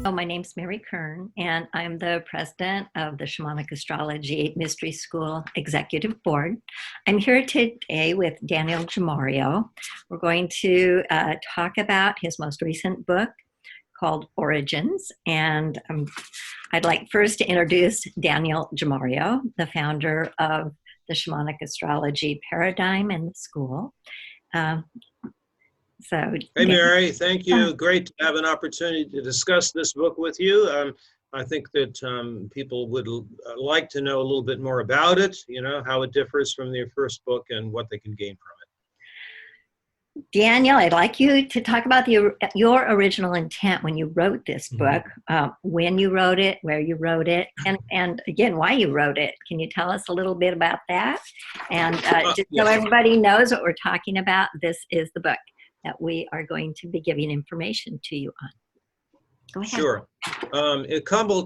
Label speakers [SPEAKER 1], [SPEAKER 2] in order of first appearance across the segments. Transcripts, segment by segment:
[SPEAKER 1] Oh, my name's Mary Kern, and I'm the president of the Shamanic Astrology Mystery School Executive Board. I'm here today with Daniel Giamario. We're going to talk about his most recent book called Origins. And I'd like first to introduce Daniel Giamario, the founder of the Shamanic Astrology Paradigm and the school.
[SPEAKER 2] Hey, Mary, thank you. Great to have an opportunity to discuss this book with you. I think that people would like to know a little bit more about it, you know, how it differs from their first book and what they can gain from it.
[SPEAKER 1] Daniel, I'd like you to talk about your original intent when you wrote this book, when you wrote it, where you wrote it, and again, why you wrote it. Can you tell us a little bit about that? And just so everybody knows what we're talking about, this is the book that we are going to be giving information to you on. Go ahead.
[SPEAKER 2] Sure. A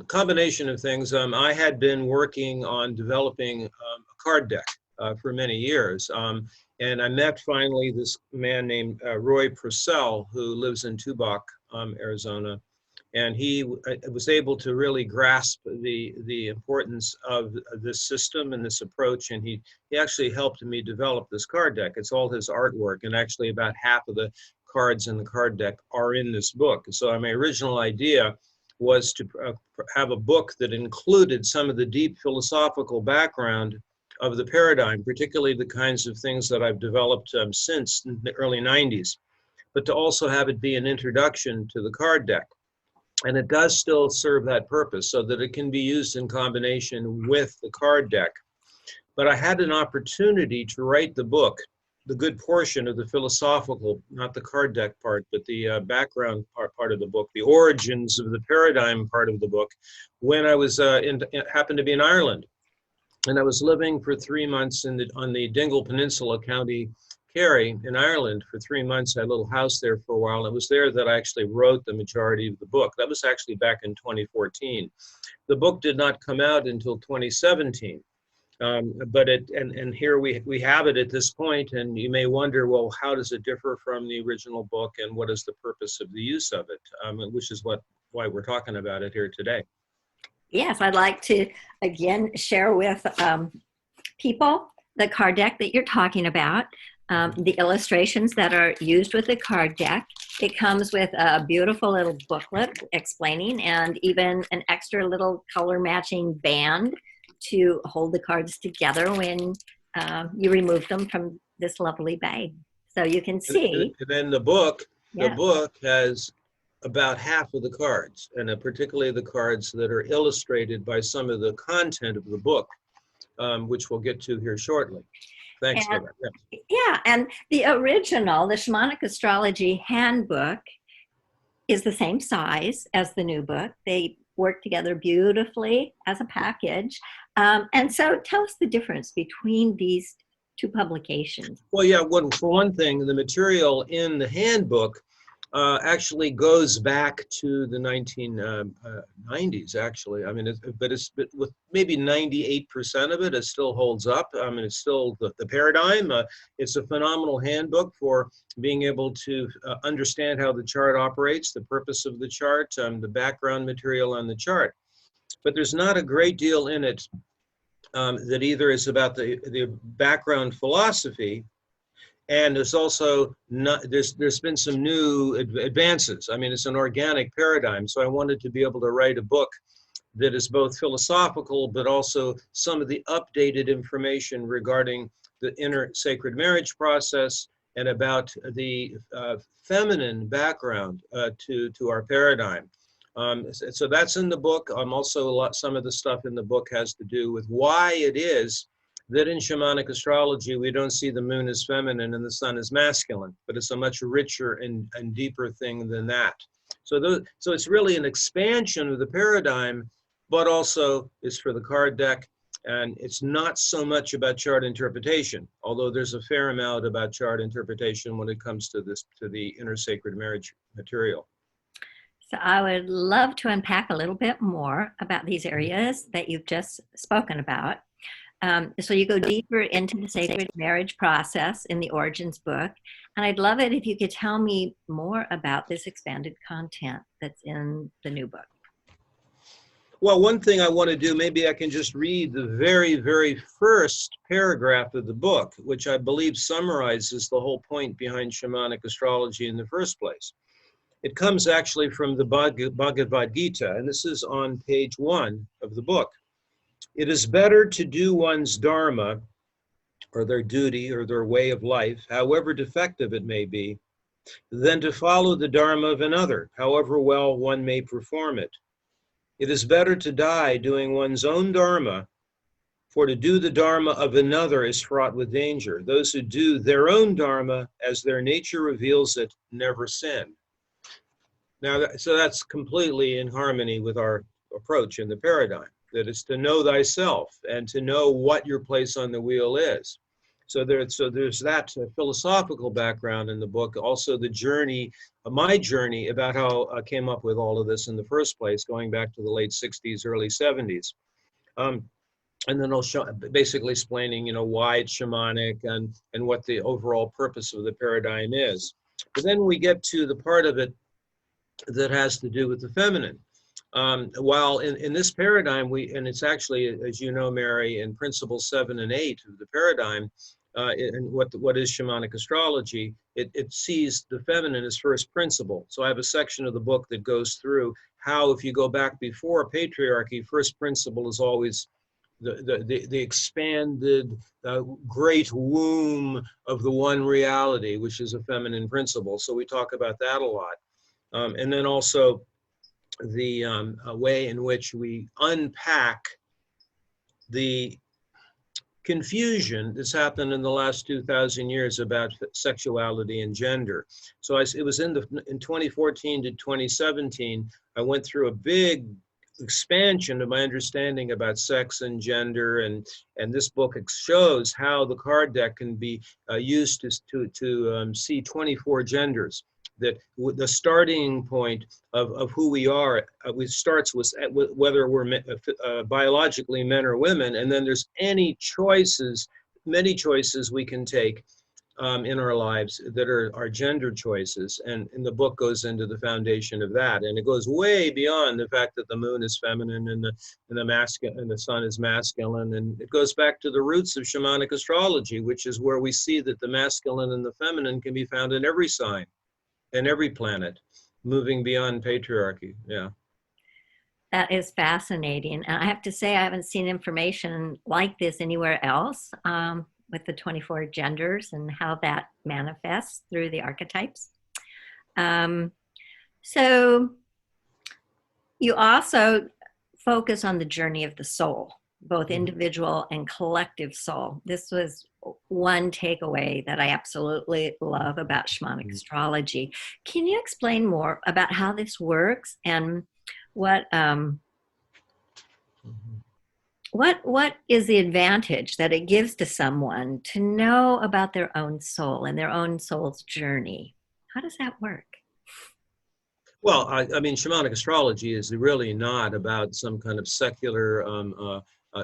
[SPEAKER 2] combination of things. I had been working on developing a card deck for many years. And I met finally this man named Roy Purcell, who lives in Tubac, Arizona. And he was able to really grasp the importance of this system and this approach. And he actually helped me develop this card deck. It's all his artwork. And actually about half of the cards in the card deck are in this book. So my original idea was to have a book that included some of the deep philosophical background of the paradigm, particularly the kinds of things that I've developed since the early 90s, but to also have it be an introduction to the card deck. And it does still serve that purpose so that it can be used in combination with the card deck. But I had an opportunity to write the book, the good portion of the philosophical, not the card deck part, but the background part of the book, the origins of the paradigm part of the book, when I was happened to be in Ireland. And I was living for 3 months on the Dingle Peninsula, County Kerry in Ireland for 3 months. I had a little house there for a while. It was there that I actually wrote the majority of the book. That was actually back in 2014. The book did not come out until 2017. But here we have it at this point, and you may wonder, well, how does it differ from the original book, and what is the purpose of the use of it, which is why we're talking about it here today.
[SPEAKER 1] Yes, I'd like to, again, share with people the card deck that you're talking about, the illustrations that are used with the card deck. It comes with a beautiful little booklet explaining, and even an extra little color matching band to hold the cards together when you remove them from this lovely bag. So you can see.
[SPEAKER 2] And then the book has about half of the cards, and particularly the cards that are illustrated by some of the content of the book, which we'll get to here shortly. Thanks for that.
[SPEAKER 1] Yeah, and the original, the Shamanic Astrology Handbook, is the same size as the new book. They work together beautifully as a package. And so tell us the difference between these two publications.
[SPEAKER 2] Well, yeah, for one thing, the material in the handbook actually goes back to the 1990s, actually. I mean, but with maybe 98% of it, it still holds up. I mean, it's still the paradigm. It's a phenomenal handbook for being able to understand how the chart operates, the purpose of the chart, the background material on the chart. But there's not a great deal in it that either is about the background philosophy, and there's also there's been some new advances. I mean, it's an organic paradigm, so I wanted to be able to write a book that is both philosophical, but also some of the updated information regarding the inner sacred marriage process and about the feminine background to our paradigm. So that's in the book. Also, some of the stuff in the book has to do with why it is that in shamanic astrology, we don't see the moon as feminine and the sun as masculine, but it's a much richer and deeper thing than that. So it's really an expansion of the paradigm, but also is for the card deck. And it's not so much about chart interpretation, although there's a fair amount about chart interpretation when it comes to the inner sacred marriage material.
[SPEAKER 1] So I would love to unpack a little bit more about these areas that you've just spoken about. So you go deeper into the sacred marriage process in the Origins book. And I'd love it if you could tell me more about this expanded content that's in the new book.
[SPEAKER 2] Well, one thing I want to do, maybe I can just read the very, very first paragraph of the book, which I believe summarizes the whole point behind shamanic astrology in the first place. It comes actually from the Bhagavad Gita, and this is on page 1 of the book. It is better to do one's dharma, or their duty, or their way of life, however defective it may be, than to follow the dharma of another, however well one may perform it. It is better to die doing one's own dharma, for to do the dharma of another is fraught with danger. Those who do their own dharma, as their nature reveals it, never sin. Now, so that's completely in harmony with our approach in the paradigm, that it's to know thyself and to know what your place on the wheel is. So there's that philosophical background in the book, also the journey, my journey about how I came up with all of this in the first place, going back to the late 60s, early 70s. And then I'll show, basically explaining, why it's shamanic and what the overall purpose of the paradigm is. But then we get to the part of it that has to do with the feminine. While in this paradigm, and it's actually, as you know, Mary, in principles 7 and 8 of the paradigm, and what is shamanic astrology, it sees the feminine as first principle. So I have a section of the book that goes through how, if you go back before patriarchy, first principle is always the expanded great womb of the one reality, which is a feminine principle. So we talk about that a lot. And then also the way in which we unpack the confusion that's happened in the last 2,000 years about sexuality and gender. So it was in 2014 to 2017, I went through a big expansion of my understanding about sex and gender, and this book shows how the card deck can be used to see 24 genders. That the starting point of who we are, starts with whether we're biologically men or women, and then there's many choices we can take in our lives that are our gender choices, and the book goes into the foundation of that, and it goes way beyond the fact that the moon is feminine and the sun is masculine, and it goes back to the roots of shamanic astrology, which is where we see that the masculine and the feminine can be found in every sign and every planet, moving beyond patriarchy. Yeah.
[SPEAKER 1] That is fascinating. And I have to say, I haven't seen information like this anywhere else with the 24 genders and how that manifests through the archetypes. So you also focus on the journey of the soul, both individual and collective soul. This was one takeaway that I absolutely love about shamanic astrology. Can you explain more about how this works and what is the advantage that it gives to someone to know about their own soul and their own soul's journey? How does that work?
[SPEAKER 2] Well, I mean, shamanic astrology is really not about some kind of secular,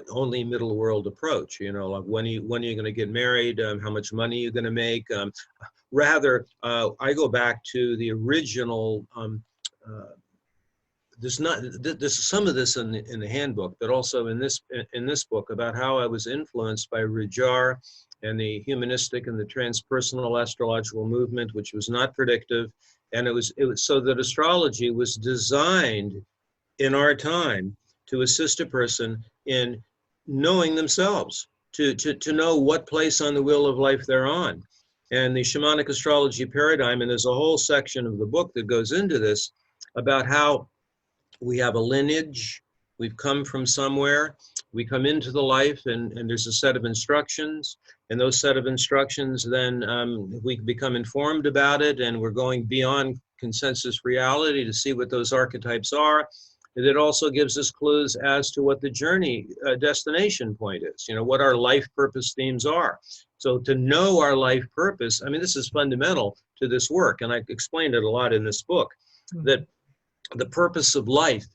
[SPEAKER 2] only middle world approach. Like when are you going to get married? How much money are you going to make? Rather, I go back to the original. There's some of this in the handbook, but also in this book about how I was influenced by Rujar and the humanistic and the transpersonal astrological movement, which was not predictive, and it was so that astrology was designed in our time to assist a person in knowing themselves, to know what place on the wheel of life they're on. And the shamanic astrology paradigm, and there's a whole section of the book that goes into this about how we have a lineage, we've come from somewhere, we come into the life, and there's a set of instructions, and those set of instructions, then we become informed about it, and we're going beyond consensus reality to see what those archetypes are. And it also gives us clues as to what the journey destination point is, what our life purpose themes are. So to know our life purpose, I mean, this is fundamental to this work, and I explained it a lot in this book, that the purpose of life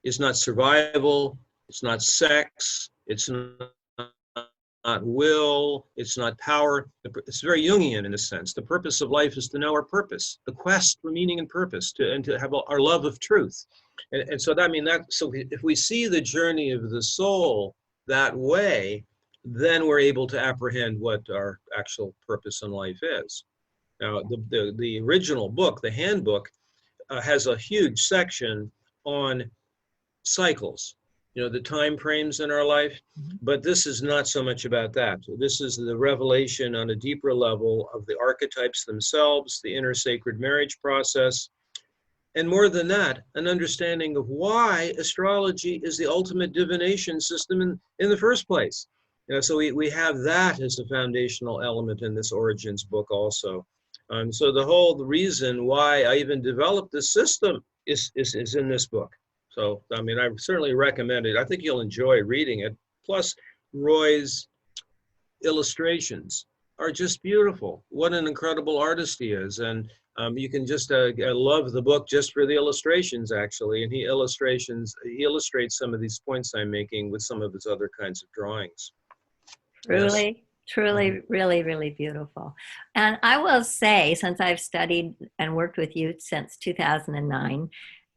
[SPEAKER 2] is not survival, it's not sex, it's not not will, it's not power. It's very Jungian in a sense. The purpose of life is to know our purpose, the quest for meaning and purpose, and to have our love of truth. And so that, I mean, that, so if we see the journey of the soul that way, then we're able to apprehend what our actual purpose in life is. Now, the original book, the handbook, has a huge section on cycles, the time frames in our life, but this is not so much about that. This is the revelation on a deeper level of the archetypes themselves, the inner sacred marriage process, and more than that, an understanding of why astrology is the ultimate divination system in the first place. So we have that as a foundational element in this Origins book also. So the reason why I even developed this system is in this book. So, I mean, I certainly recommend it. I think you'll enjoy reading it. Plus, Roy's illustrations are just beautiful. What an incredible artist he is. And you can just love the book just for the illustrations, actually. And he illustrates some of these points I'm making with some of his other kinds of drawings.
[SPEAKER 1] Truly,
[SPEAKER 2] Yes.
[SPEAKER 1] truly, really, really beautiful. And I will say, since I've studied and worked with you since 2009,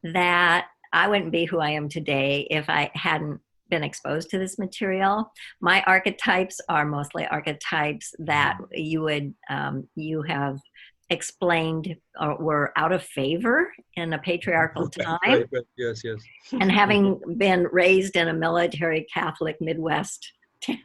[SPEAKER 1] that I wouldn't be who I am today if I hadn't been exposed to this material. My archetypes are mostly archetypes that you have explained were out of favor in a patriarchal time.
[SPEAKER 2] Right. Yes, yes.
[SPEAKER 1] And having been raised in a military Catholic Midwest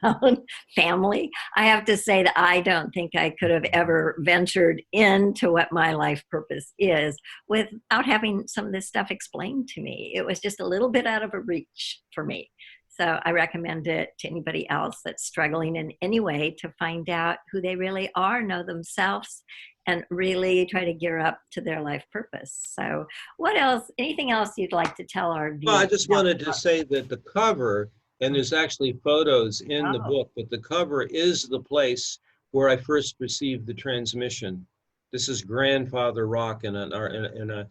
[SPEAKER 1] town family, I have to say that I don't think I could have ever ventured into what my life purpose is without having some of this stuff explained to me. It was just a little bit out of a reach for me. So I recommend it to anybody else that's struggling in any way to find out who they really are, know themselves, and really try to gear up to their life purpose. So what else, anything else you'd like to tell our viewers?
[SPEAKER 2] Well, I just wanted to say that the cover, and there's actually photos in the
[SPEAKER 1] Oh.
[SPEAKER 2] book, but the cover is the place where I first received the transmission. This is Grandfather Rock in a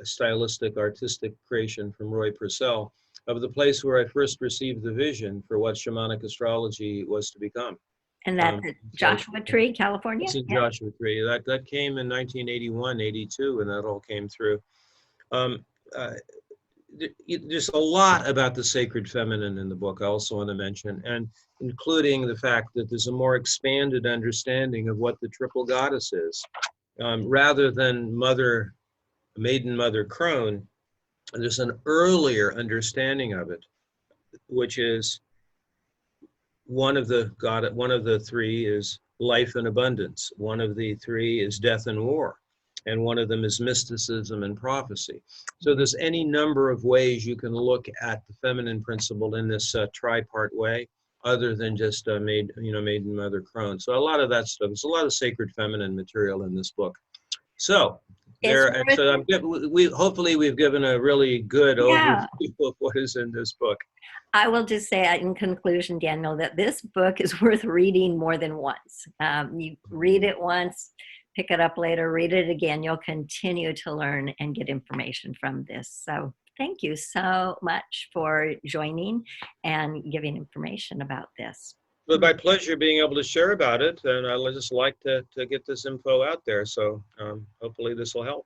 [SPEAKER 2] stylistic, artistic creation from Roy Purcell, of the place where I first received the vision for what shamanic astrology was to become.
[SPEAKER 1] And that's at Joshua Tree, California?
[SPEAKER 2] It's in Joshua Tree. That came in 1981, 82, and that all came through. There's a lot about the sacred feminine in the book I also want to mention, and including the fact that there's a more expanded understanding of what the triple goddess is. Rather than Maiden Mother Crone, there's an earlier understanding of it, which is one of the three is life and abundance. One of the three is death and war. And one of them is mysticism and prophecy. So there's any number of ways you can look at the feminine principle in this tripart way, other than just Maiden Mother Crone. So a lot of that stuff. There's a lot of sacred feminine material in this book. So hopefully we've given a really good overview of what is in this book.
[SPEAKER 1] I will just say in conclusion, Daniel, that this book is worth reading more than once. You read it once, pick it up later, read it again. You'll continue to learn and get information from this. So thank you so much for joining and giving information about this.
[SPEAKER 2] Well, my pleasure being able to share about it, and I just like to get this info out there. So hopefully this will help.